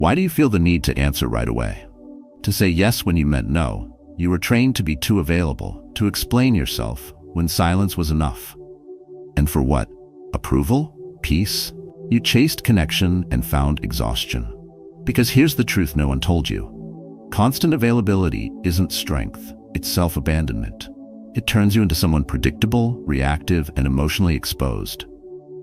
Why do you feel the need to answer right away? To say yes when you meant no? You were trained to be too available, to explain yourself when silence was enough. And for what? Approval? Peace? You chased connection and found exhaustion. Because here's the truth no one told you. Constant availability isn't strength, it's self-abandonment. It turns you into someone predictable, reactive, and emotionally exposed.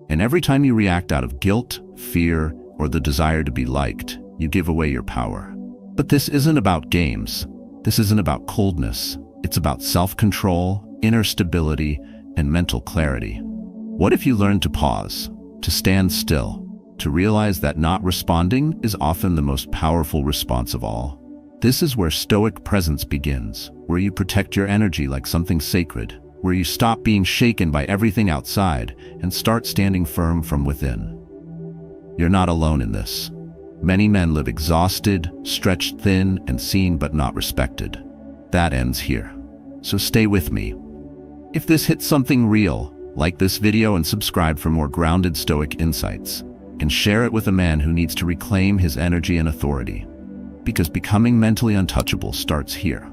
And every time you react out of guilt, fear, or the desire to be liked, you give away your power. But this isn't about games. This isn't about coldness. It's about self-control, inner stability, and mental clarity. What if you learned to pause, to stand still, to realize that not responding is often the most powerful response of all? This is where Stoic presence begins, where you protect your energy like something sacred, where you stop being shaken by everything outside and start standing firm from within. You're not alone in this. Many men live exhausted, stretched thin, and seen but not respected. That ends here. So stay with me. If this hits something real, like this video and subscribe for more grounded Stoic insights, and share it with a man who needs to reclaim his energy and authority. Because becoming mentally untouchable starts here.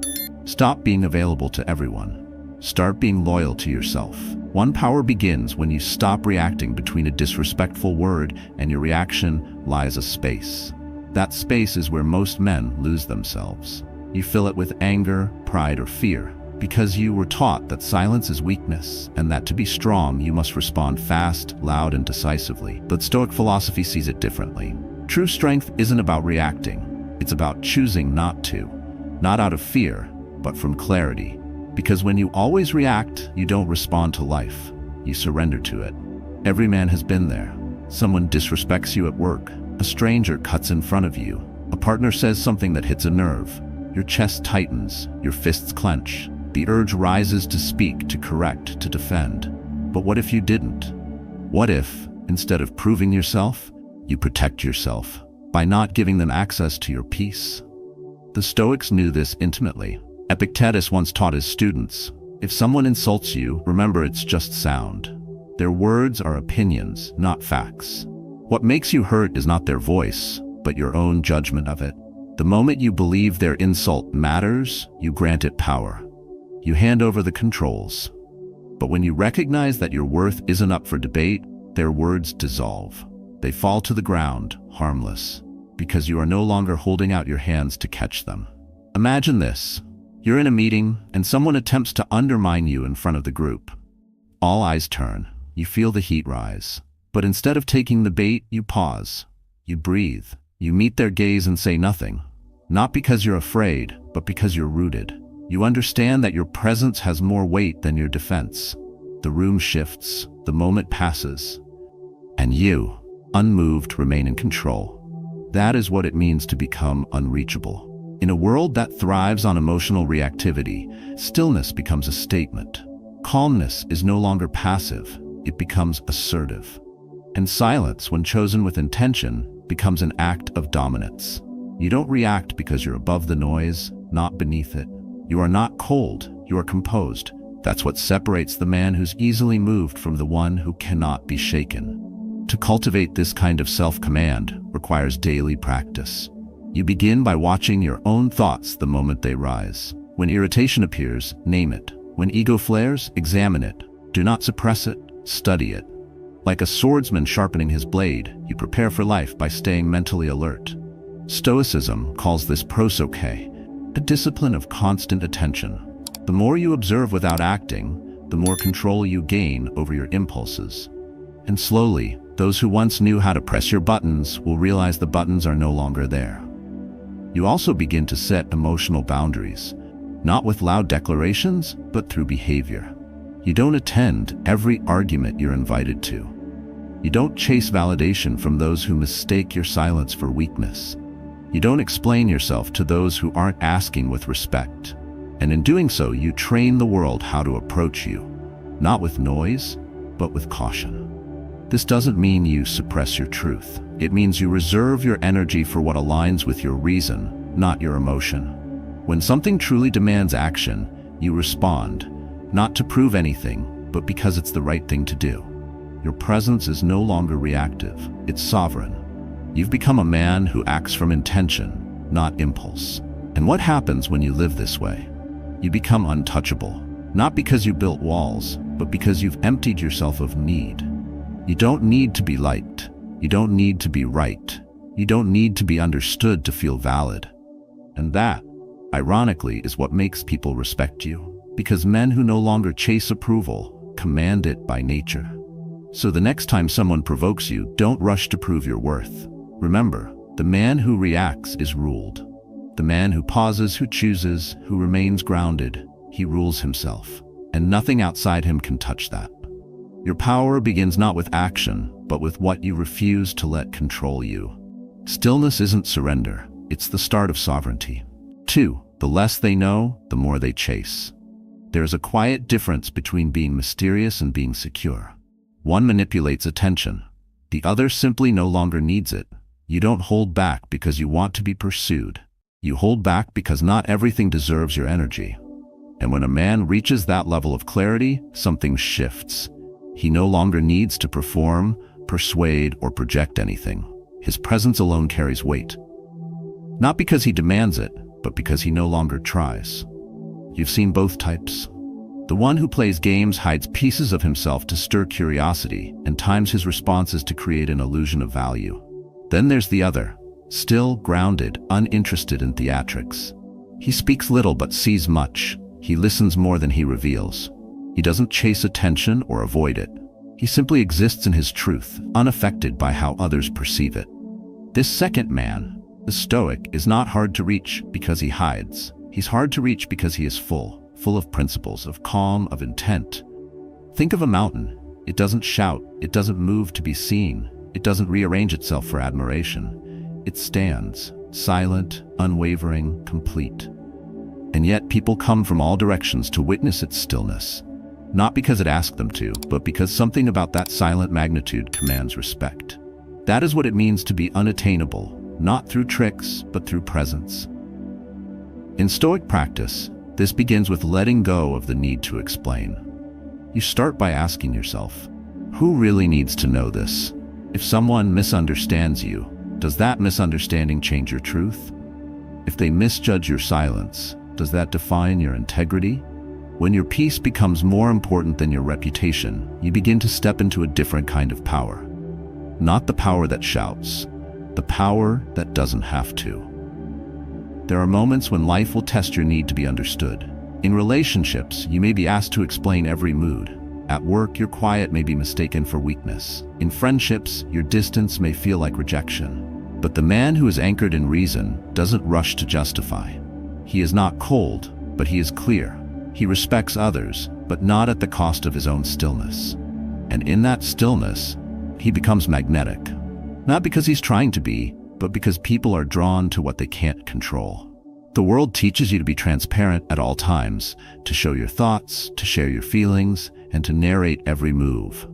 Stop being available to everyone. Start being loyal to yourself. One power begins when you stop reacting between a disrespectful word and your reaction lies a space. That space is where most men lose themselves. You fill it with anger, pride, or fear, because you were taught that silence is weakness and that to be strong you must respond fast, loud, and decisively. But Stoic philosophy sees it differently. True strength isn't about reacting. It's about choosing not to, not out of fear, but from clarity. Because when you always react, you don't respond to life. You surrender to it. Every man has been there. Someone disrespects you at work. A stranger cuts in front of you. A partner says something that hits a nerve. Your chest tightens. Your fists clench. The urge rises to speak, to correct, to defend. But what if you didn't? What if, instead of proving yourself, you protect yourself by not giving them access to your peace? The Stoics knew this intimately. Epictetus once taught his students, if someone insults you, remember it's just sound. Their words are opinions, not facts. What makes you hurt is not their voice, but your own judgment of it. The moment you believe their insult matters, you grant it power. You hand over the controls. But when you recognize that your worth isn't up for debate, their words dissolve. They fall to the ground, harmless, because you are no longer holding out your hands to catch them. Imagine this. You're in a meeting, and someone attempts to undermine you in front of the group. All eyes turn. You feel the heat rise. But instead of taking the bait, you pause. You breathe. You meet their gaze and say nothing. Not because you're afraid, but because you're rooted. You understand that your presence has more weight than your defense. The room shifts. The moment passes. And you, unmoved, remain in control. That is what it means to become unreachable. In a world that thrives on emotional reactivity, stillness becomes a statement. Calmness is no longer passive, it becomes assertive. And silence, when chosen with intention, becomes an act of dominance. You don't react because you're above the noise, not beneath it. You are not cold, you are composed. That's what separates the man who's easily moved from the one who cannot be shaken. To cultivate this kind of self-command requires daily practice. You begin by watching your own thoughts the moment they rise. When irritation appears, name it. When ego flares, examine it. Do not suppress it, study it. Like a swordsman sharpening his blade, you prepare for life by staying mentally alert. Stoicism calls this prosoche, a discipline of constant attention. The more you observe without acting, the more control you gain over your impulses. And slowly, those who once knew how to press your buttons will realize the buttons are no longer there. You also begin to set emotional boundaries, not with loud declarations, but through behavior. You don't attend every argument you're invited to. You don't chase validation from those who mistake your silence for weakness. You don't explain yourself to those who aren't asking with respect. And in doing so, you train the world how to approach you, not with noise, but with caution. This doesn't mean you suppress your truth. It means you reserve your energy for what aligns with your reason, not your emotion. When something truly demands action, you respond, not to prove anything, but because it's the right thing to do. Your presence is no longer reactive, it's sovereign. You've become a man who acts from intention, not impulse. And what happens when you live this way? You become untouchable, not because you built walls, but because you've emptied yourself of need. You don't need to be liked. You don't need to be right. You don't need to be understood to feel valid. And that, ironically, is what makes people respect you, because men who no longer chase approval command it by nature. So the next time someone provokes you, don't rush to prove your worth. Remember, the man who reacts is ruled. The man who pauses, who chooses, who remains grounded, he rules himself, and nothing outside him can touch that. Your power begins not with action, but with what you refuse to let control you. Stillness isn't surrender, it's the start of sovereignty. 2. The less they know, the more they chase. There is a quiet difference between being mysterious and being secure. One manipulates attention. The other simply no longer needs it. You don't hold back because you want to be pursued. You hold back because not everything deserves your energy. And when a man reaches that level of clarity, something shifts. He no longer needs to perform, persuade, or project anything. His presence alone carries weight. Not because he demands it, but because he no longer tries. You've seen both types. The one who plays games hides pieces of himself to stir curiosity and times his responses to create an illusion of value. Then there's the other, still, grounded, uninterested in theatrics. He speaks little but sees much. He listens more than he reveals. He doesn't chase attention or avoid it. He simply exists in his truth, unaffected by how others perceive it. This second man, the Stoic, is not hard to reach because he hides. He's hard to reach because he is full of principles, of calm, of intent. Think of a mountain. It doesn't shout, it doesn't move to be seen, it doesn't rearrange itself for admiration. It stands, silent, unwavering, complete. And yet people come from all directions to witness its stillness. Not because it asked them to, but because something about that silent magnitude commands respect. That is what it means to be unattainable, not through tricks, but through presence. In Stoic practice, this begins with letting go of the need to explain. You start by asking yourself, who really needs to know this? If someone misunderstands you, does that misunderstanding change your truth? If they misjudge your silence, does that define your integrity? When your peace becomes more important than your reputation, you begin to step into a different kind of power. Not the power that shouts, the power that doesn't have to. There are moments when life will test your need to be understood. In relationships, you may be asked to explain every mood. At work, your quiet may be mistaken for weakness. In friendships, your distance may feel like rejection. But the man who is anchored in reason doesn't rush to justify. He is not cold, but he is clear. He respects others, but not at the cost of his own stillness. And in that stillness, he becomes magnetic. Not because he's trying to be, but because people are drawn to what they can't control. The world teaches you to be transparent at all times, to show your thoughts, to share your feelings, and to narrate every move.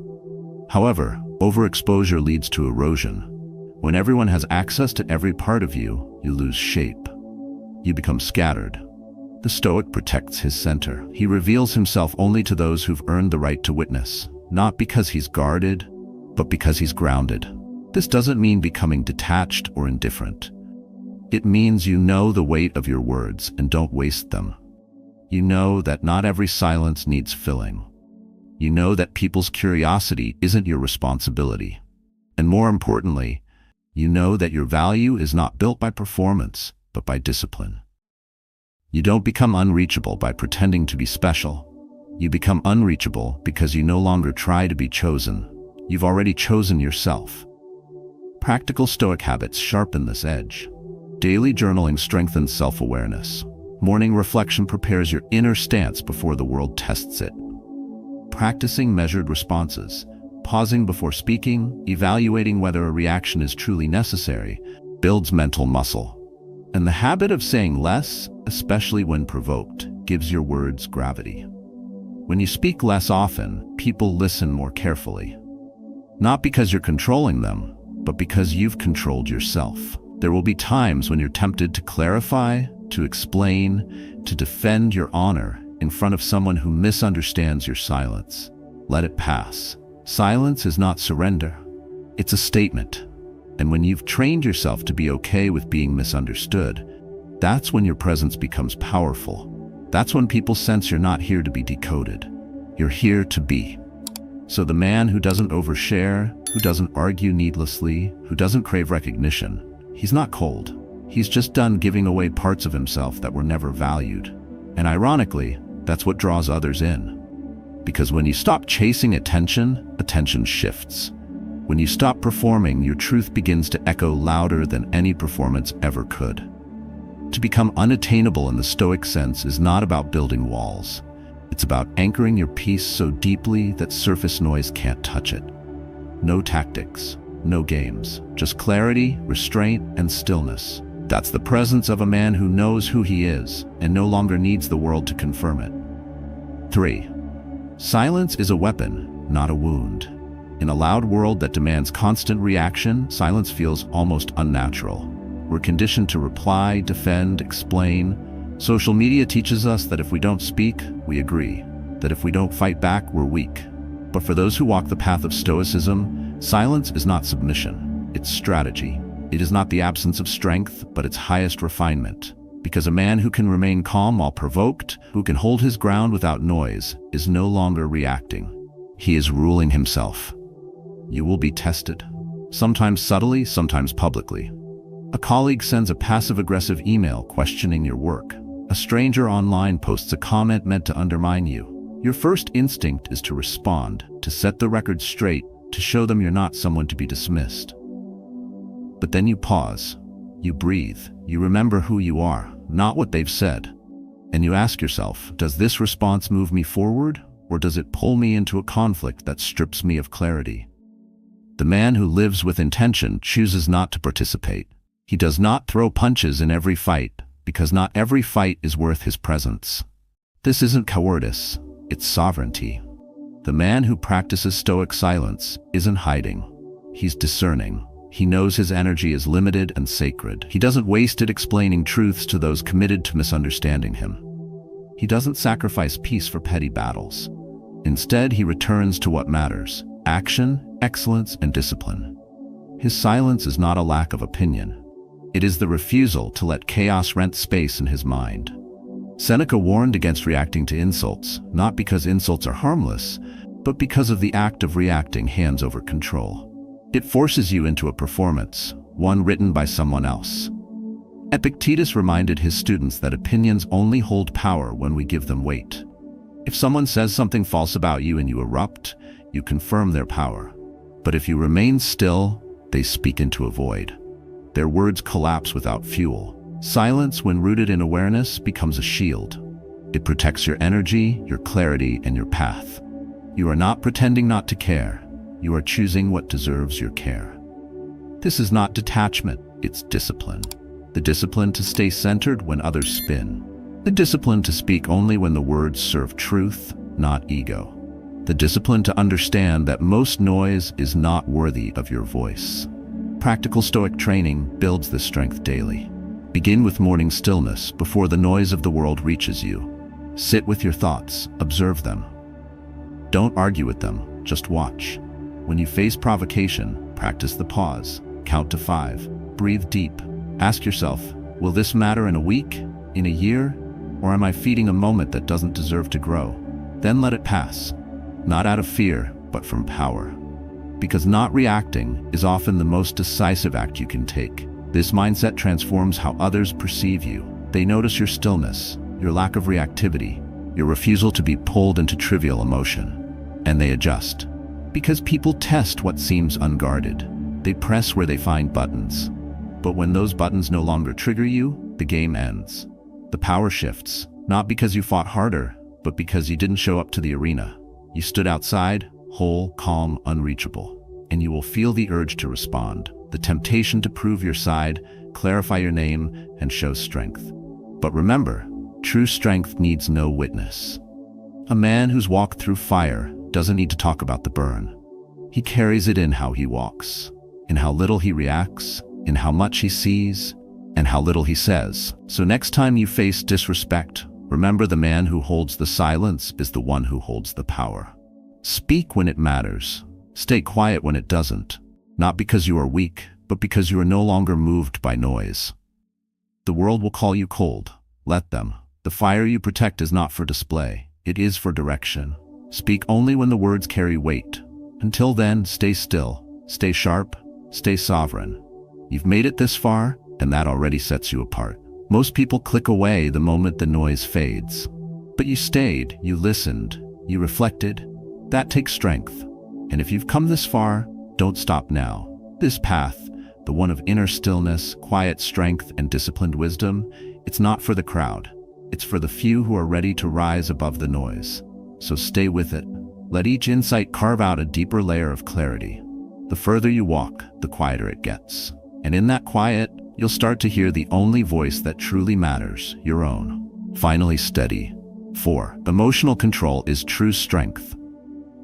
However, overexposure leads to erosion. When everyone has access to every part of you, you lose shape. You become scattered. The Stoic protects his center. He reveals himself only to those who've earned the right to witness, not because he's guarded, but because he's grounded. This doesn't mean becoming detached or indifferent. It means you know the weight of your words and don't waste them. You know that not every silence needs filling. You know that people's curiosity isn't your responsibility. And more importantly, you know that your value is not built by performance, but by discipline. You don't become unreachable by pretending to be special. You become unreachable because you no longer try to be chosen. You've already chosen yourself. Practical Stoic habits sharpen this edge. Daily journaling strengthens self-awareness. Morning reflection prepares your inner stance before the world tests it. Practicing measured responses, pausing before speaking, evaluating whether a reaction is truly necessary, builds mental muscle. And the habit of saying less, especially when provoked, gives your words gravity. When you speak less often, people listen more carefully. Not because you're controlling them, but because you've controlled yourself. There will be times when you're tempted to clarify, to explain, to defend your honor in front of someone who misunderstands your silence. Let it pass. Silence is not surrender. It's a statement. And when you've trained yourself to be okay with being misunderstood, that's when your presence becomes powerful. That's when people sense you're not here to be decoded. You're here to be. So the man who doesn't overshare, who doesn't argue needlessly, who doesn't crave recognition, he's not cold. He's just done giving away parts of himself that were never valued. And ironically, that's what draws others in. Because when you stop chasing attention, attention shifts. When you stop performing, your truth begins to echo louder than any performance ever could. To become unattainable in the Stoic sense is not about building walls. It's about anchoring your peace so deeply that surface noise can't touch it. No tactics, no games, just clarity, restraint, and stillness. That's the presence of a man who knows who he is and no longer needs the world to confirm it. 3. Silence is a weapon, not a wound. In a loud world that demands constant reaction, silence feels almost unnatural. We're conditioned to reply, defend, explain. Social media teaches us that if we don't speak, we agree. That if we don't fight back, we're weak. But for those who walk the path of Stoicism, silence is not submission, it's strategy. It is not the absence of strength, but its highest refinement. Because a man who can remain calm while provoked, who can hold his ground without noise, is no longer reacting. He is ruling himself. You will be tested. Sometimes subtly, sometimes publicly. A colleague sends a passive-aggressive email questioning your work. A stranger online posts a comment meant to undermine you. Your first instinct is to respond, to set the record straight, to show them you're not someone to be dismissed. But then you pause, you breathe, you remember who you are, not what they've said. And you ask yourself, does this response move me forward, or does it pull me into a conflict that strips me of clarity? The man who lives with intention chooses not to participate. He does not throw punches in every fight, because not every fight is worth his presence. This isn't cowardice, it's sovereignty. The man who practices Stoic silence isn't hiding. He's discerning. He knows his energy is limited and sacred. He doesn't waste it explaining truths to those committed to misunderstanding him. He doesn't sacrifice peace for petty battles. Instead, he returns to what matters: action, excellence, and discipline. His silence is not a lack of opinion. It is the refusal to let chaos rent space in his mind. Seneca warned against reacting to insults, not because insults are harmless, but because of the act of reacting hands over control. It forces you into a performance, one written by someone else. Epictetus reminded his students that opinions only hold power when we give them weight. If someone says something false about you and you erupt, you confirm their power. But if you remain still, they speak into a void. Their words collapse without fuel. Silence, when rooted in awareness, becomes a shield. It protects your energy, your clarity, and your path. You are not pretending not to care. You are choosing what deserves your care. This is not detachment, it's discipline. The discipline to stay centered when others spin. The discipline to speak only when the words serve truth, not ego. The discipline to understand that most noise is not worthy of your voice. Practical Stoic training builds this strength daily. Begin with morning stillness before the noise of the world reaches you. Sit with your thoughts, observe them. Don't argue with them, just watch. When you face provocation, practice the pause. Count to 5. Breathe deep. Ask yourself, will this matter in a week, in a year, or am I feeding a moment that doesn't deserve to grow? Then let it pass. Not out of fear, but from power. Because not reacting is often the most decisive act you can take. This mindset transforms how others perceive you. They notice your stillness, your lack of reactivity, your refusal to be pulled into trivial emotion. And they adjust. Because people test what seems unguarded. They press where they find buttons. But when those buttons no longer trigger you, the game ends. The power shifts, not because you fought harder, but because you didn't show up to the arena. You stood outside, whole, calm, unreachable. And you will feel the urge to respond, the temptation to prove your side, clarify your name, and show strength. But remember, true strength needs no witness. A man who's walked through fire doesn't need to talk about the burn. He carries it in how he walks, in how little he reacts, in how much he sees, and how little he says. So next time you face disrespect, remember the man who holds the silence is the one who holds the power. Speak when it matters. Stay quiet when it doesn't. Not because you are weak, but because you are no longer moved by noise. The world will call you cold. Let them. The fire you protect is not for display. It is for direction. Speak only when the words carry weight. Until then, stay still, stay sharp, stay sovereign. You've made it this far, and that already sets you apart. Most people click away the moment the noise fades. But you stayed, you listened, you reflected. That takes strength. And if you've come this far, don't stop now. This path, the one of inner stillness, quiet strength, and disciplined wisdom, it's not for the crowd. It's for the few who are ready to rise above the noise. So stay with it. Let each insight carve out a deeper layer of clarity. The further you walk, the quieter it gets. And in that quiet, you'll start to hear the only voice that truly matters, your own. Finally, steady. 4. Emotional control is true strength.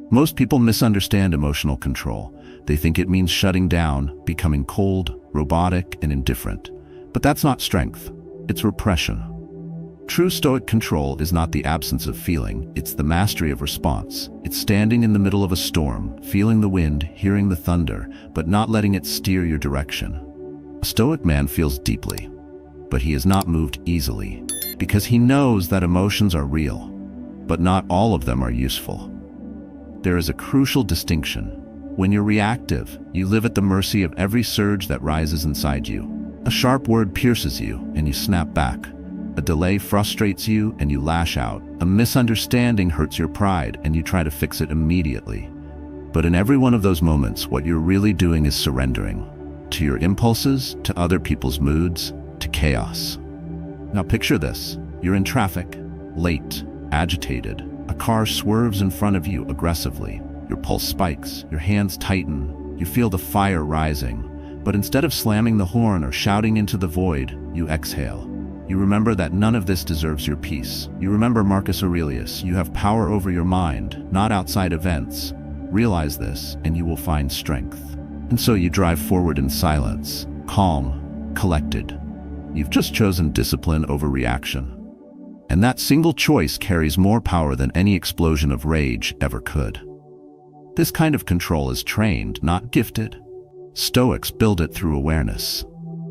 Most people misunderstand emotional control. They think it means shutting down, becoming cold, robotic, and indifferent. But that's not strength. It's repression. True Stoic control is not the absence of feeling, it's the mastery of response. It's standing in the middle of a storm, feeling the wind, hearing the thunder, but not letting it steer your direction. A Stoic man feels deeply, but he is not moved easily, because he knows that emotions are real, but not all of them are useful. There is a crucial distinction. When you're reactive, you live at the mercy of every surge that rises inside you. A sharp word pierces you, and you snap back. A delay frustrates you, and you lash out. A misunderstanding hurts your pride, and you try to fix it immediately. But in every one of those moments, what you're really doing is surrendering. To your impulses, to other people's moods, to chaos. Now picture this. You're in traffic, late, agitated. A car swerves in front of you aggressively. Your pulse spikes, your hands tighten. You feel the fire rising. But instead of slamming the horn or shouting into the void, you exhale. You remember that none of this deserves your peace. You remember Marcus Aurelius. You have power over your mind, not outside events. Realize this, and you will find strength. And so you drive forward in silence, calm, collected. You've just chosen discipline over reaction. And that single choice carries more power than any explosion of rage ever could. This kind of control is trained, not gifted. Stoics build it through awareness.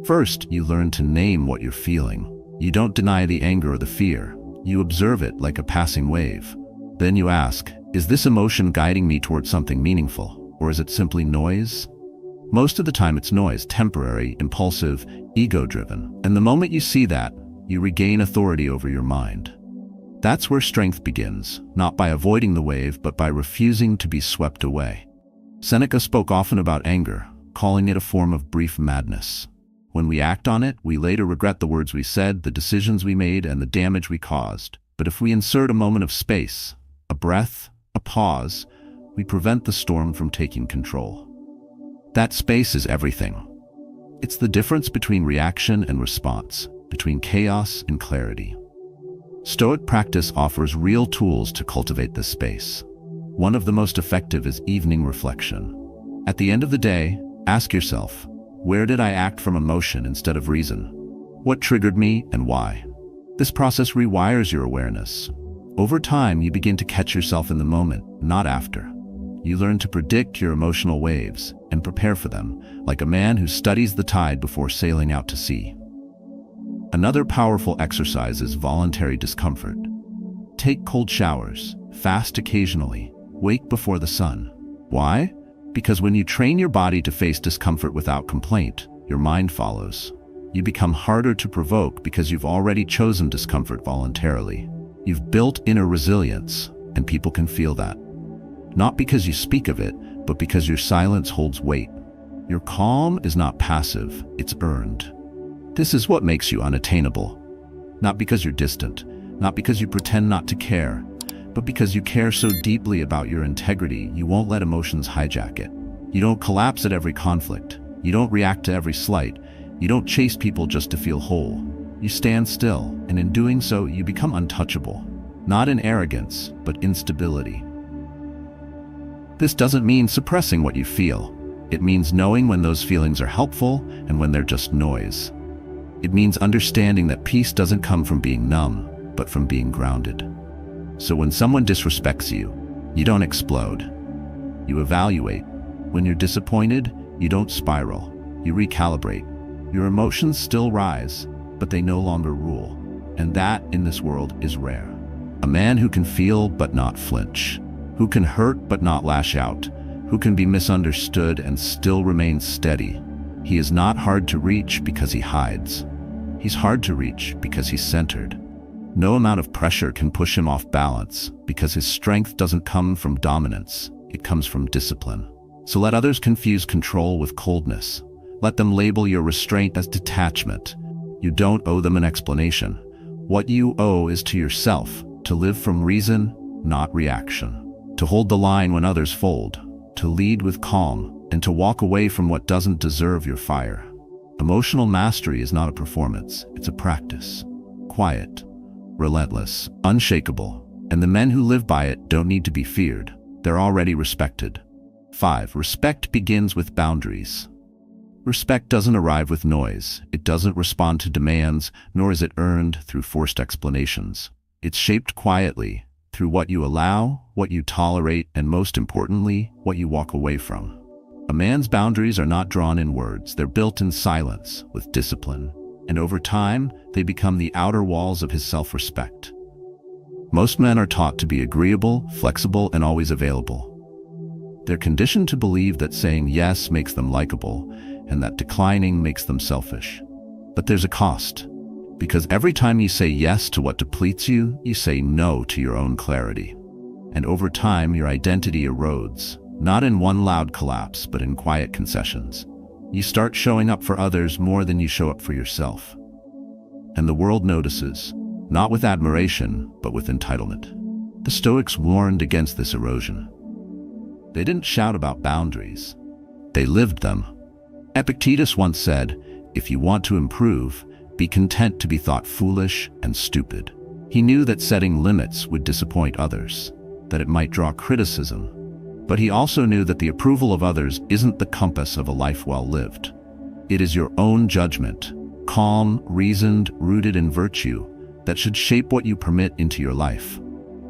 First, you learn to name what you're feeling. You don't deny the anger or the fear. You observe it like a passing wave. Then you ask, is this emotion guiding me towards something meaningful, or is it simply noise? Most of the time it's noise, temporary, impulsive, ego-driven. And the moment you see that, you regain authority over your mind. That's where strength begins, not by avoiding the wave, but by refusing to be swept away. Seneca spoke often about anger, calling it a form of brief madness. When we act on it, we later regret the words we said, the decisions we made, and the damage we caused. But if we insert a moment of space, a breath, a pause, we prevent the storm from taking control. That space is everything. It's the difference between reaction and response, between chaos and clarity. Stoic practice offers real tools to cultivate this space. One of the most effective is evening reflection. At the end of the day, ask yourself, where did I act from emotion instead of reason? What triggered me and why? This process rewires your awareness. Over time, you begin to catch yourself in the moment, not after. You learn to predict your emotional waves and prepare for them, like a man who studies the tide before sailing out to sea. Another powerful exercise is voluntary discomfort. Take cold showers, fast occasionally, wake before the sun. Why? Because when you train your body to face discomfort without complaint, your mind follows. You become harder to provoke because you've already chosen discomfort voluntarily. You've built inner resilience, and people can feel that. Not because you speak of it, but because your silence holds weight. Your calm is not passive, it's earned. This is what makes you unattainable. Not because you're distant, not because you pretend not to care, but because you care so deeply about your integrity, you won't let emotions hijack it. You don't collapse at every conflict. You don't react to every slight. You don't chase people just to feel whole. You stand still, and in doing so, you become untouchable. Not in arrogance, but in stability. This doesn't mean suppressing what you feel. It means knowing when those feelings are helpful and when they're just noise. It means understanding that peace doesn't come from being numb, but from being grounded. So when someone disrespects you, you don't explode. You evaluate. When you're disappointed, you don't spiral. you recalibrate. Your emotions still rise, but they no longer rule. And that, in this world, is rare. A man who can feel but not flinch, who can hurt but not lash out, who can be misunderstood and still remain steady. He is not hard to reach because he hides. He's hard to reach because he's centered. No amount of pressure can push him off balance because his strength doesn't come from dominance, it comes from discipline. So let others confuse control with coldness. Let them label your restraint as detachment. You don't owe them an explanation. What you owe is to yourself, to live from reason, not reaction. To hold the line when others fold, to lead with calm, and to walk away from what doesn't deserve your fire. Emotional mastery is not a performance, it's a practice. Quiet, relentless, unshakable, and the men who live by it don't need to be feared. They're already respected. 5. Respect begins with boundaries. Respect doesn't arrive with noise. It doesn't respond to demands, nor is it earned through forced explanations. It's shaped quietly, through what you allow, what you tolerate, and most importantly, what you walk away from. A man's boundaries are not drawn in words. They're built in silence, with discipline. And over time, they become the outer walls of his self-respect. Most men are taught to be agreeable, flexible, and always available. They're conditioned to believe that saying yes makes them likable, and that declining makes them selfish. But there's a cost. Because every time you say yes to what depletes you, you say no to your own clarity. And over time, your identity erodes, not in one loud collapse, but in quiet concessions. You start showing up for others more than you show up for yourself. And the world notices, not with admiration, but with entitlement. The Stoics warned against this erosion. They didn't shout about boundaries. They lived them. Epictetus once said, "If you want to improve, be content to be thought foolish and stupid." He knew that setting limits would disappoint others, that it might draw criticism. But he also knew that the approval of others isn't the compass of a life well lived. It is your own judgment, calm, reasoned, rooted in virtue, that should shape what you permit into your life.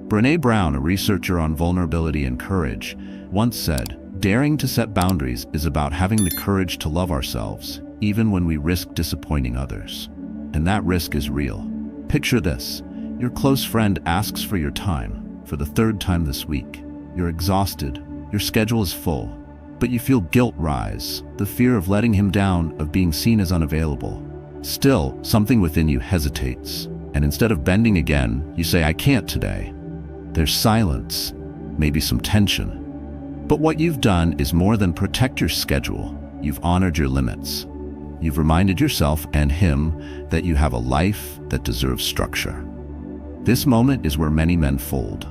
Brené Brown, a researcher on vulnerability and courage, once said, "Daring to set boundaries is about having the courage to love ourselves, even when we risk disappointing others." And that risk is real. Picture this. Your close friend asks for your time, for the third time this week. You're exhausted, your schedule is full, but you feel guilt rise, the fear of letting him down, of being seen as unavailable. Still, something within you hesitates, and instead of bending again, you say, "I can't today." There's silence, maybe some tension. But what you've done is more than protect your schedule. You've honored your limits. You've reminded yourself and him that you have a life that deserves structure. This moment is where many men fold.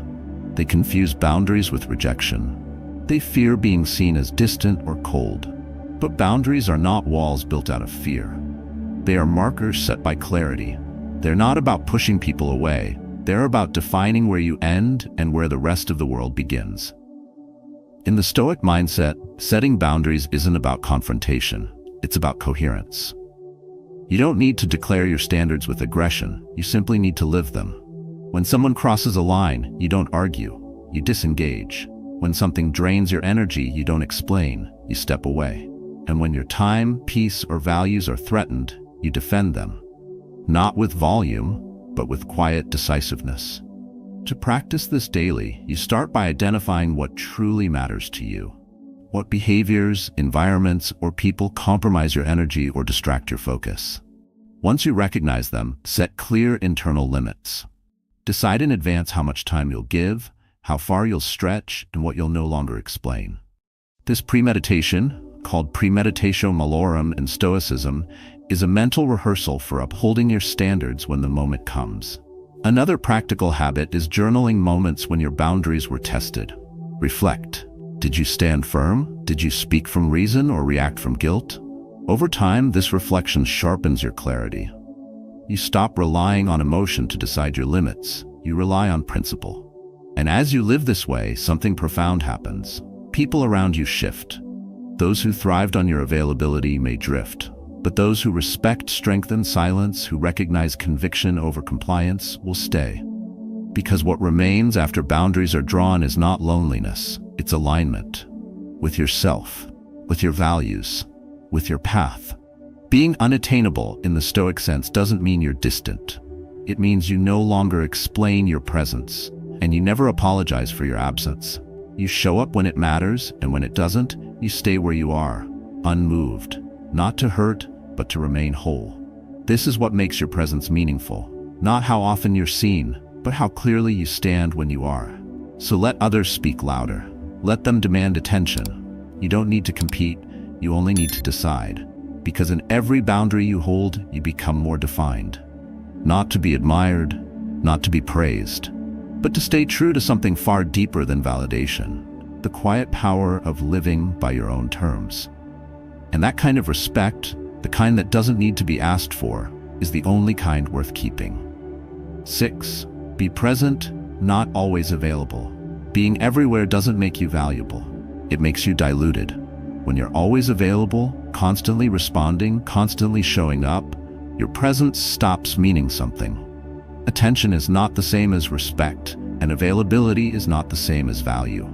They confuse boundaries with rejection. They fear being seen as distant or cold. But boundaries are not walls built out of fear. They are markers set by clarity. They're not about pushing people away. They're about defining where you end and where the rest of the world begins. In the Stoic mindset, setting boundaries isn't about confrontation. It's about coherence. You don't need to declare your standards with aggression. You simply need to live them. When someone crosses a line, you don't argue. You disengage. When something drains your energy, you don't explain. You step away. And when your time, peace, or values are threatened, you defend them. Not with volume, but with quiet decisiveness. To practice this daily, you start by identifying what truly matters to you. What behaviors, environments, or people compromise your energy or distract your focus. Once you recognize them, set clear internal limits. Decide in advance how much time you'll give, how far you'll stretch, and what you'll no longer explain. This premeditation, called premeditatio malorum in Stoicism, is a mental rehearsal for upholding your standards when the moment comes. Another practical habit is journaling moments when your boundaries were tested. Reflect. Did you stand firm? Did you speak from reason or react from guilt? Over time, this reflection sharpens your clarity. You stop relying on emotion to decide your limits. You rely on principle. And as you live this way, something profound happens. People around you shift. Those who thrived on your availability may drift. But those who respect strength and silence, who recognize conviction over compliance, will stay. Because what remains after boundaries are drawn is not loneliness, it's alignment. With yourself, with your values, with your path. Being unattainable in the Stoic sense doesn't mean you're distant. It means you no longer explain your presence, and you never apologize for your absence. You show up when it matters, and when it doesn't, you stay where you are, unmoved, not to hurt, but to remain whole. This is what makes your presence meaningful, not how often you're seen, but how clearly you stand when you are. So let others speak louder. Let them demand attention. You don't need to compete, you only need to decide. Because in every boundary you hold, you become more defined. Not to be admired, not to be praised, but to stay true to something far deeper than validation, the quiet power of living by your own terms. And that kind of respect, the kind that doesn't need to be asked for, is the only kind worth keeping. 6. Be present, not always available. Being everywhere doesn't make you valuable. It makes you diluted. When you're always available, constantly responding, constantly showing up, your presence stops meaning something. Attention is not the same as respect, and availability is not the same as value.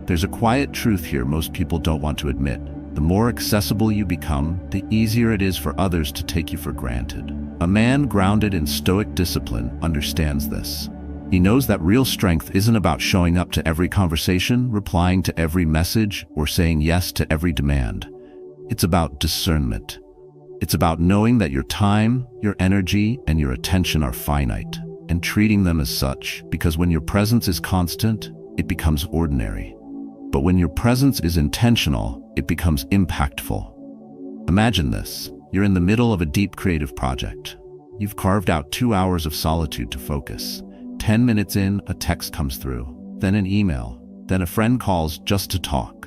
There's a quiet truth here most people don't want to admit. The more accessible you become, the easier it is for others to take you for granted. A man grounded in Stoic discipline understands this. He knows that real strength isn't about showing up to every conversation, replying to every message, or saying yes to every demand. It's about discernment. It's about knowing that your time, your energy, and your attention are finite, and treating them as such, because when your presence is constant, it becomes ordinary. But when your presence is intentional, it becomes impactful. Imagine this. You're in the middle of a deep creative project. You've carved out 2 hours of solitude to focus. 10 minutes in, a text comes through, then an email, then a friend calls just to talk.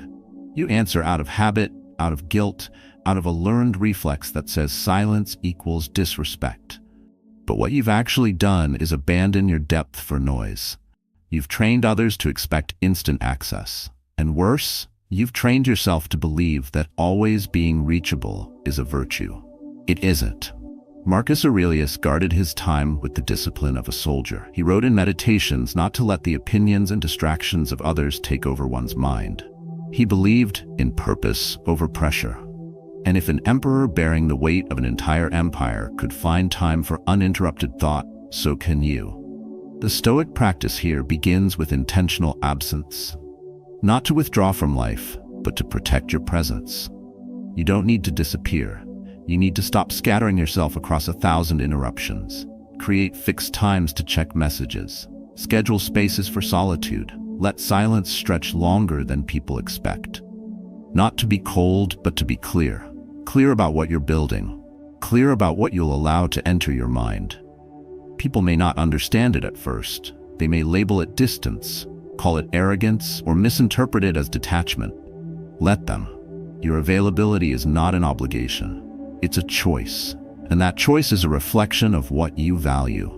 You answer out of habit, out of guilt, out of a learned reflex that says silence equals disrespect. But what you've actually done is abandon your depth for noise. You've trained others to expect instant access. And worse, you've trained yourself to believe that always being reachable is a virtue. It isn't. Marcus Aurelius guarded his time with the discipline of a soldier. He wrote in Meditations not to let the opinions and distractions of others take over one's mind. He believed in purpose over pressure. And if an emperor bearing the weight of an entire empire could find time for uninterrupted thought, so can you. The Stoic practice here begins with intentional absence. Not to withdraw from life, but to protect your presence. You don't need to disappear. You need to stop scattering yourself across 1,000 interruptions. Create fixed times to check messages. Schedule spaces for solitude. Let silence stretch longer than people expect. Not to be cold, but to be clear. Clear about what you're building. Clear about what you'll allow to enter your mind. People may not understand it at first. They may label it distance, call it arrogance, or misinterpret it as detachment. Let them. Your availability is not an obligation. It's a choice, and that choice is a reflection of what you value.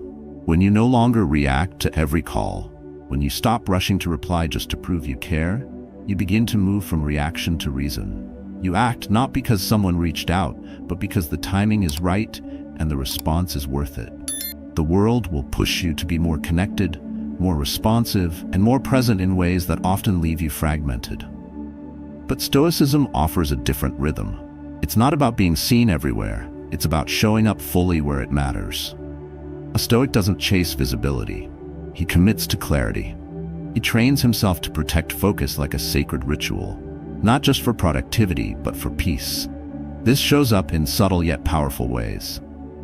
When you no longer react to every call, when you stop rushing to reply just to prove you care, you begin to move from reaction to reason. You act not because someone reached out, but because the timing is right and the response is worth it. The world will push you to be more connected, more responsive, and more present in ways that often leave you fragmented. But Stoicism offers a different rhythm. It's not about being seen everywhere. It's about showing up fully where it matters. A Stoic doesn't chase visibility. He commits to clarity. He trains himself to protect focus like a sacred ritual, not just for productivity, but for peace. This shows up in subtle yet powerful ways.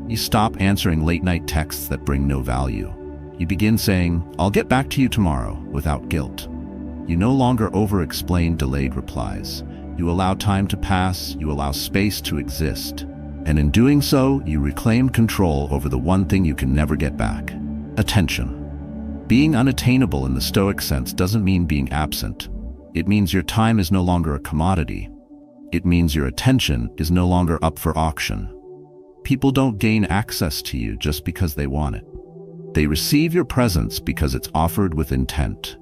You stop answering late-night texts that bring no value. You begin saying, "I'll get back to you tomorrow," without guilt. You no longer over-explain delayed replies. You allow time to pass, you allow space to exist. And in doing so, you reclaim control over the one thing you can never get back: attention. Being unattainable in the Stoic sense doesn't mean being absent. It means your time is no longer a commodity. It means your attention is no longer up for auction. People don't gain access to you just because they want it. They receive your presence because it's offered with intent.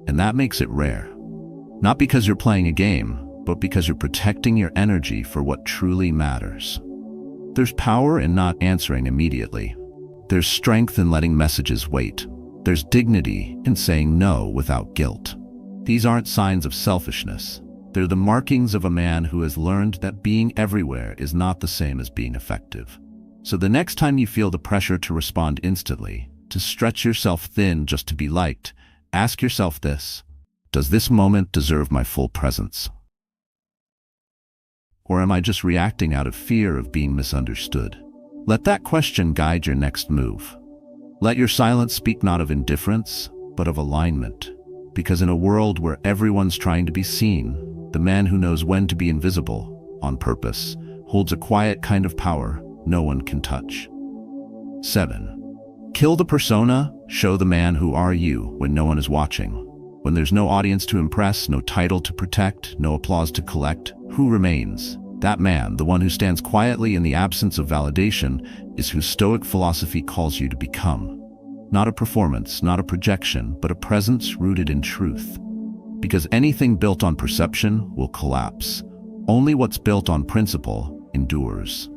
And that makes it rare. Not because you're playing a game, but because you're protecting your energy for what truly matters. There's power in not answering immediately. There's strength in letting messages wait. There's dignity in saying no without guilt. These aren't signs of selfishness. They're the markings of a man who has learned that being everywhere is not the same as being effective. So the next time you feel the pressure to respond instantly, to stretch yourself thin just to be liked, ask yourself this: does this moment deserve my full presence? Or am I just reacting out of fear of being misunderstood? Let that question guide your next move. Let your silence speak not of indifference, but of alignment. Because in a world where everyone's trying to be seen, the man who knows when to be invisible, on purpose, holds a quiet kind of power no one can touch. 7. Kill the persona, show the man who are you when no one is watching. When there's no audience to impress, no title to protect, no applause to collect, who remains? That man, the one who stands quietly in the absence of validation, is who Stoic philosophy calls you to become. Not a performance, not a projection, but a presence rooted in truth. Because anything built on perception will collapse. Only what's built on principle endures.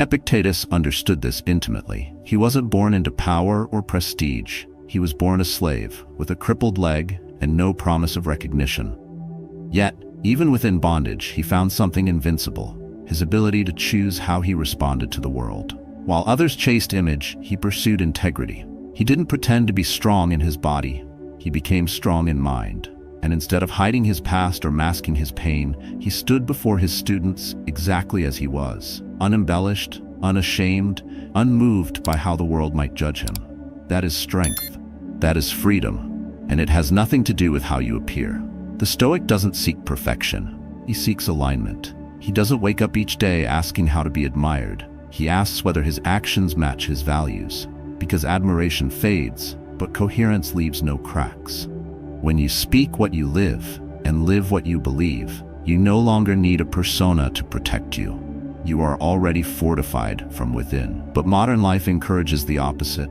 Epictetus understood this intimately. He wasn't born into power or prestige. He was born a slave, with a crippled leg and no promise of recognition. Yet, even within bondage, he found something invincible: his ability to choose how he responded to the world. While others chased image, he pursued integrity. He didn't pretend to be strong in his body. He became strong in mind. And instead of hiding his past or masking his pain, he stood before his students exactly as he was, unembellished, unashamed, unmoved by how the world might judge him. That is strength. That is freedom. And it has nothing to do with how you appear. The Stoic doesn't seek perfection. He seeks alignment. He doesn't wake up each day asking how to be admired. He asks whether his actions match his values. Because admiration fades, but coherence leaves no cracks. When you speak what you live and live what you believe, you no longer need a persona to protect you. You are already fortified from within. But modern life encourages the opposite.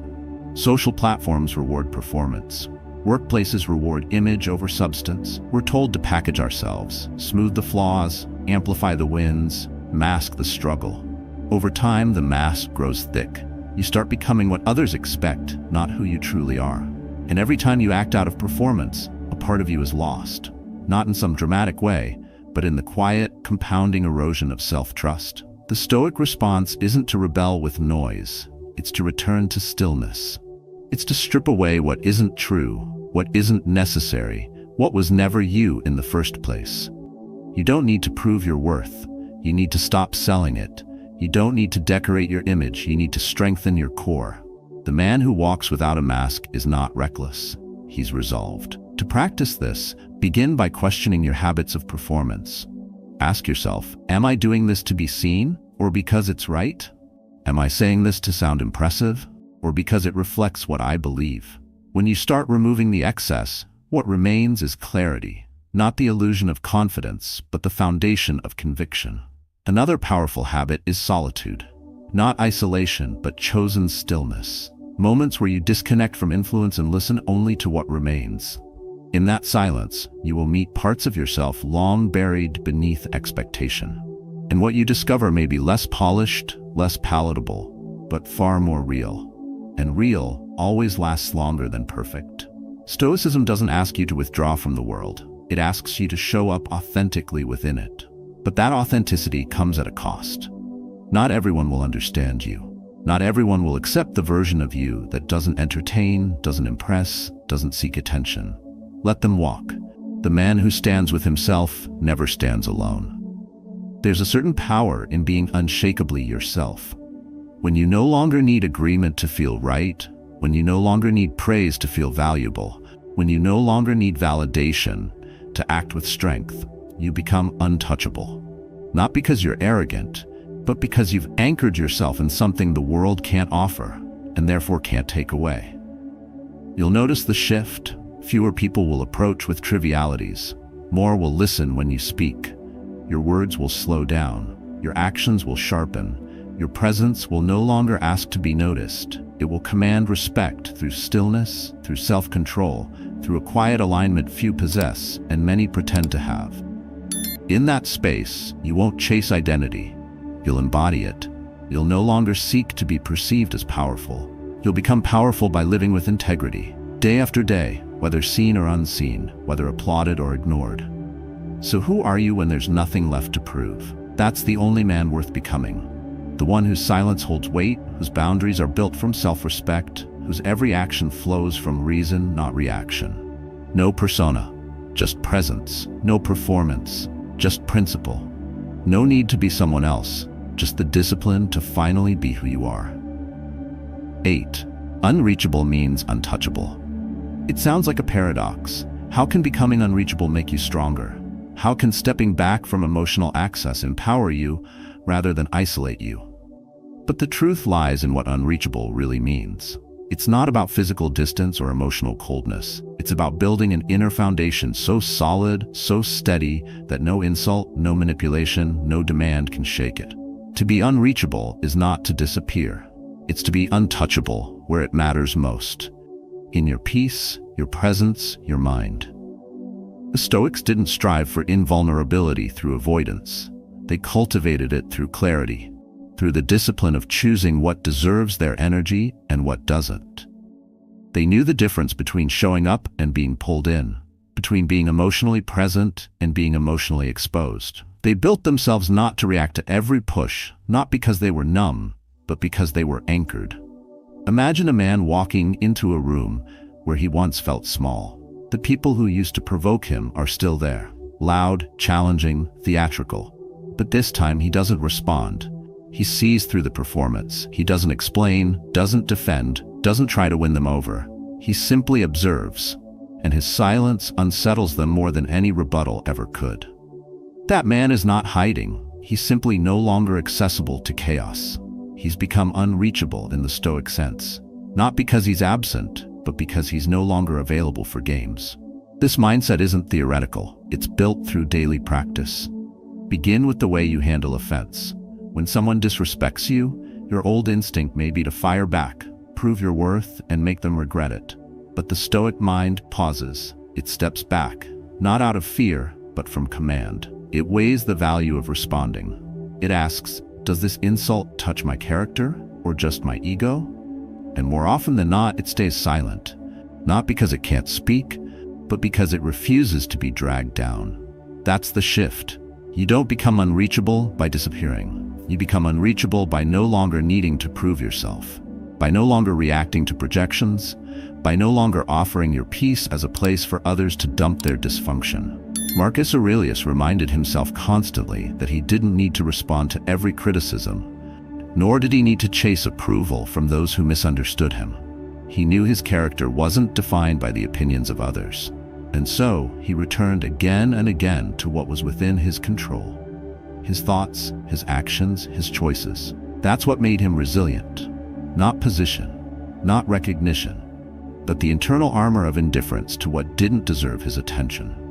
Social platforms reward performance. Workplaces reward image over substance. We're told to package ourselves, smooth the flaws, amplify the wins, mask the struggle. Over time, the mask grows thick. You start becoming what others expect, not who you truly are. And every time you act out of performance, a part of you is lost. Not in some dramatic way, but in the quiet, compounding erosion of self-trust. The Stoic response isn't to rebel with noise. It's to return to stillness. It's to strip away what isn't true, what isn't necessary, what was never you in the first place. You don't need to prove your worth. You need to stop selling it. You don't need to decorate your image. You need to strengthen your core. The man who walks without a mask is not reckless. He's resolved. To practice this, begin by questioning your habits of performance. Ask yourself, am I doing this to be seen, or because it's right? Am I saying this to sound impressive, or because it reflects what I believe? When you start removing the excess, what remains is clarity, not the illusion of confidence, but the foundation of conviction. Another powerful habit is solitude. Not isolation, but chosen stillness. Moments where you disconnect from influence and listen only to what remains. In that silence, you will meet parts of yourself long buried beneath expectation. And what you discover may be less polished, less palatable, but far more real. And real always lasts longer than perfect. Stoicism doesn't ask you to withdraw from the world. It asks you to show up authentically within it. But that authenticity comes at a cost. Not everyone will understand you. Not everyone will accept the version of you that doesn't entertain, doesn't impress, doesn't seek attention. Let them walk. The man who stands with himself never stands alone. There's a certain power in being unshakably yourself. When you no longer need agreement to feel right, when you no longer need praise to feel valuable, when you no longer need validation to act with strength, you become untouchable. Not because you're arrogant, but because you've anchored yourself in something the world can't offer, and therefore can't take away. You'll notice the shift. Fewer people will approach with trivialities. More will listen when you speak. Your words will slow down. Your actions will sharpen. Your presence will no longer ask to be noticed. It will command respect through stillness, through self-control, through a quiet alignment few possess and many pretend to have. In that space, you won't chase identity. You'll embody it. You'll no longer seek to be perceived as powerful. You'll become powerful by living with integrity, day after day, whether seen or unseen, whether applauded or ignored. So who are you when there's nothing left to prove? That's the only man worth becoming. The one whose silence holds weight, whose boundaries are built from self-respect, whose every action flows from reason, not reaction. No persona, just presence. No performance, just principle. No need to be someone else, just the discipline to finally be who you are. 8. Unreachable means untouchable. It sounds like a paradox. How can becoming unreachable make you stronger? How can stepping back from emotional access empower you rather than isolate you? But the truth lies in what unreachable really means. It's not about physical distance or emotional coldness. It's about building an inner foundation so solid, so steady, that no insult, no manipulation, no demand can shake it. To be unreachable is not to disappear. It's to be untouchable where it matters most. In your peace, your presence, your mind. The Stoics didn't strive for invulnerability through avoidance. They cultivated it through clarity, through the discipline of choosing what deserves their energy and what doesn't. They knew the difference between showing up and being pulled in, between being emotionally present and being emotionally exposed. They built themselves not to react to every push, not because they were numb, but because they were anchored. Imagine a man walking into a room where he once felt small. The people who used to provoke him are still there, loud, challenging, theatrical. But this time he doesn't respond. He sees through the performance. He doesn't explain, doesn't defend, doesn't try to win them over. He simply observes, and his silence unsettles them more than any rebuttal ever could. That man is not hiding. He's simply no longer accessible to chaos. He's become unreachable in the Stoic sense, not because he's absent, but because he's no longer available for games. This mindset isn't theoretical. It's built through daily practice. Begin with the way you handle offense. When someone disrespects you, your old instinct may be to fire back, prove your worth, and make them regret it. But the Stoic mind pauses. It steps back, not out of fear, but from command. It weighs the value of responding. It asks, does this insult touch my character or just my ego? And more often than not, it stays silent, not because it can't speak, but because it refuses to be dragged down. That's the shift. You don't become unreachable by disappearing. You become unreachable by no longer needing to prove yourself, by no longer reacting to projections, by no longer offering your peace as a place for others to dump their dysfunction. Marcus Aurelius reminded himself constantly that he didn't need to respond to every criticism, nor did he need to chase approval from those who misunderstood him. He knew his character wasn't defined by the opinions of others, and so he returned again and again to what was within his control. His thoughts, his actions, his choices. That's what made him resilient. Not position, not recognition, but the internal armor of indifference to what didn't deserve his attention.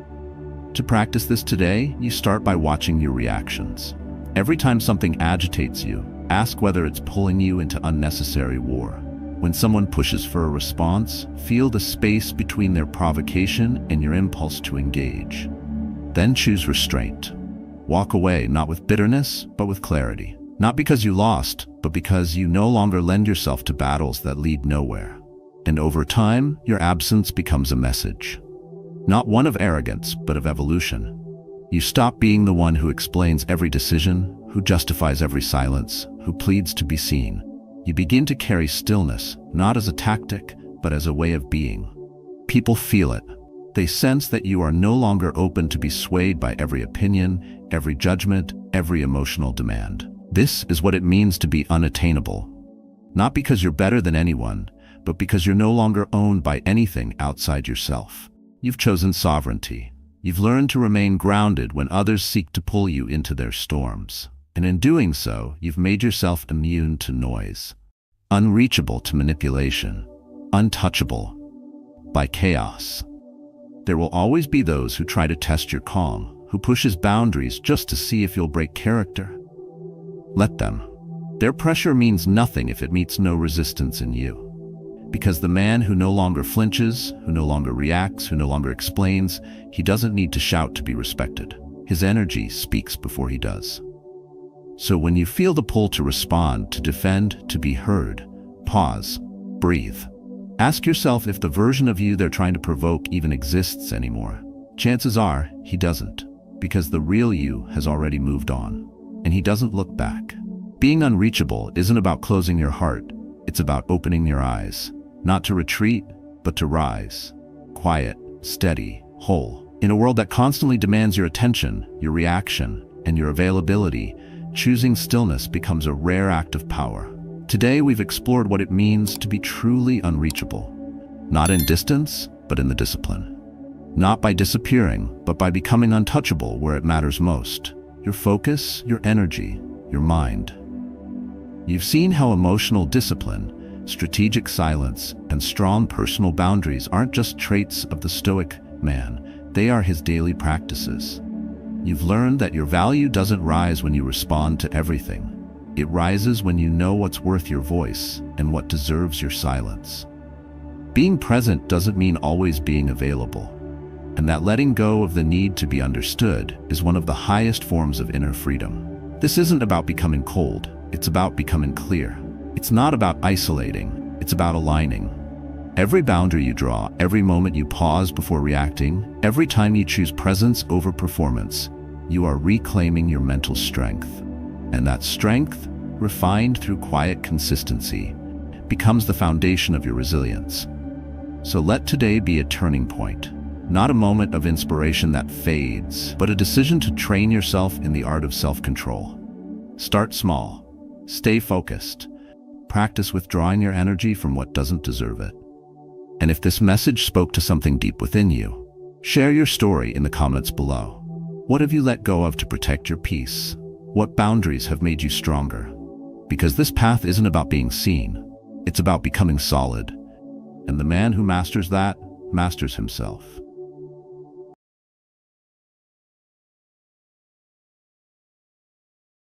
To practice this today, you start by watching your reactions. Every time something agitates you, ask whether it's pulling you into unnecessary war. When someone pushes for a response, feel the space between their provocation and your impulse to engage. Then choose restraint. Walk away not with bitterness, but with clarity. Not because you lost, but because you no longer lend yourself to battles that lead nowhere. And over time, your absence becomes a message. Not one of arrogance, but of evolution. You stop being the one who explains every decision, who justifies every silence, who pleads to be seen. You begin to carry stillness, not as a tactic, but as a way of being. People feel it. They sense that you are no longer open to be swayed by every opinion, every judgment, every emotional demand. This is what it means to be unattainable. Not because you're better than anyone, but because you're no longer owned by anything outside yourself. You've chosen sovereignty. You've learned to remain grounded when others seek to pull you into their storms. And in doing so, you've made yourself immune to noise, unreachable to manipulation, untouchable by chaos. There will always be those who try to test your calm, who pushes boundaries just to see if you'll break character. Let them. Their pressure means nothing if it meets no resistance in you. Because the man who no longer flinches, who no longer reacts, who no longer explains, he doesn't need to shout to be respected. His energy speaks before he does. So when you feel the pull to respond, to defend, to be heard, pause, breathe. Ask yourself if the version of you they're trying to provoke even exists anymore. Chances are, he doesn't. because the real you has already moved on, and he doesn't look back. Being unreachable isn't about closing your heart, it's about opening your eyes, not to retreat, but to rise. Quiet, steady, whole. In a world that constantly demands your attention, your reaction, and your availability, choosing stillness becomes a rare act of power. Today we've explored what it means to be truly unreachable. Not in distance, but in the discipline. Not by disappearing, but by becoming untouchable where it matters most. Your focus, your energy, your mind. You've seen how emotional discipline, strategic silence, and strong personal boundaries aren't just traits of the Stoic man, they are his daily practices. You've learned that your value doesn't rise when you respond to everything. It rises when you know what's worth your voice and what deserves your silence. Being present doesn't mean always being available, and that letting go of the need to be understood is one of the highest forms of inner freedom. This isn't about becoming cold, it's about becoming clear. It's not about isolating, it's about aligning. Every boundary you draw, every moment you pause before reacting, every time you choose presence over performance, you are reclaiming your mental strength. And that strength, refined through quiet consistency, becomes the foundation of your resilience. So let today be a turning point, not a moment of inspiration that fades, but a decision to train yourself in the art of self-control. Start small, stay focused, practice withdrawing your energy from what doesn't deserve it. And if this message spoke to something deep within you, share your story in the comments below. What have you let go of to protect your peace? What boundaries have made you stronger? Because this path isn't about being seen, it's about becoming solid. And the man who masters that, masters himself.